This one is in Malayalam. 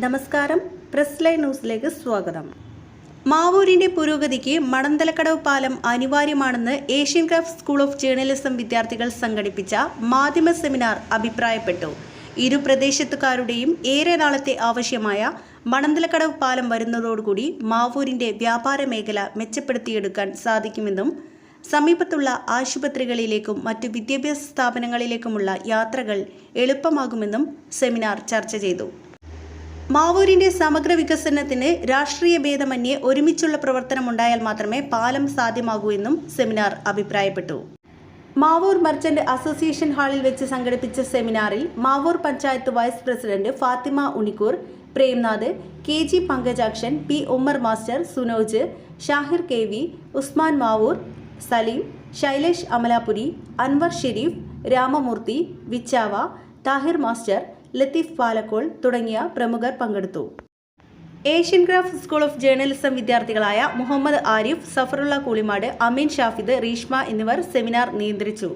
നമസ്കാരം. പ്രസ് ലൈൻ ന്യൂസിലേക്ക് സ്വാഗതം. മാവൂരിന്റെ പുരോഗതിക്ക് മണന്തലക്കടവ് പാലം അനിവാര്യമാണെന്ന് Asian craft school of journalism വിദ്യാർത്ഥികൾ സംഘടിപ്പിച്ച മാധ്യമ സെമിനാർ അഭിപ്രായപ്പെട്ടു. ഇരു പ്രദേശത്തുകാരുടെയും ഏറെ നാളത്തെ ആവശ്യമായ മണന്തലക്കടവ് പാലം വരുന്നതോടുകൂടി മാവൂരിന്റെ വ്യാപാര മേഖല മെച്ചപ്പെടുത്തിയെടുക്കാൻ സാധിക്കുമെന്നും സമീപത്തുള്ള ആശുപത്രികളിലേക്കും മറ്റു വിദ്യാഭ്യാസ സ്ഥാപനങ്ങളിലേക്കുമുള്ള യാത്രകൾ എളുപ്പമാകുമെന്നും സെമിനാർ ചർച്ച ചെയ്തു. മാവൂരിന്റെ സമഗ്ര വികസനത്തിന് രാഷ്ട്രീയ ഭേദമന്യേ ഒരുമിച്ചുള്ള പ്രവർത്തനമുണ്ടായാൽ മാത്രമേ പാലം സാധ്യമാകൂ എന്നും സെമിനാർ അഭിപ്രായപ്പെട്ടു. മാവൂർ മർച്ചന്റ് അസോസിയേഷൻ ഹാളിൽ വെച്ച് സംഘടിപ്പിച്ച സെമിനാറിൽ Mavoor panchayat vice president Fathima Unikkoor, Premnath, KG Pankajakshan, P Ummer master, Sunoj, Shahir KV, Usman Mavoor, Saleem, Shailesh Amalapuri, Anwar Sherif, Ramamoorthy, Vichava, Thahir master, Latheef Palakkol തുടങ്ങിയ പ്രമുഖർ പങ്കെടുത്തു. Asian craft school of journalism വിദ്യാർത്ഥികളായ മുഹമ്മദ് ആരിഫ്, സഫറുള്ള കൂളിമാട്, അമീൻ ഷാഫിദ്, റീഷ്മ എന്നിവർ സെമിനാർ നിയന്ത്രിച്ചു.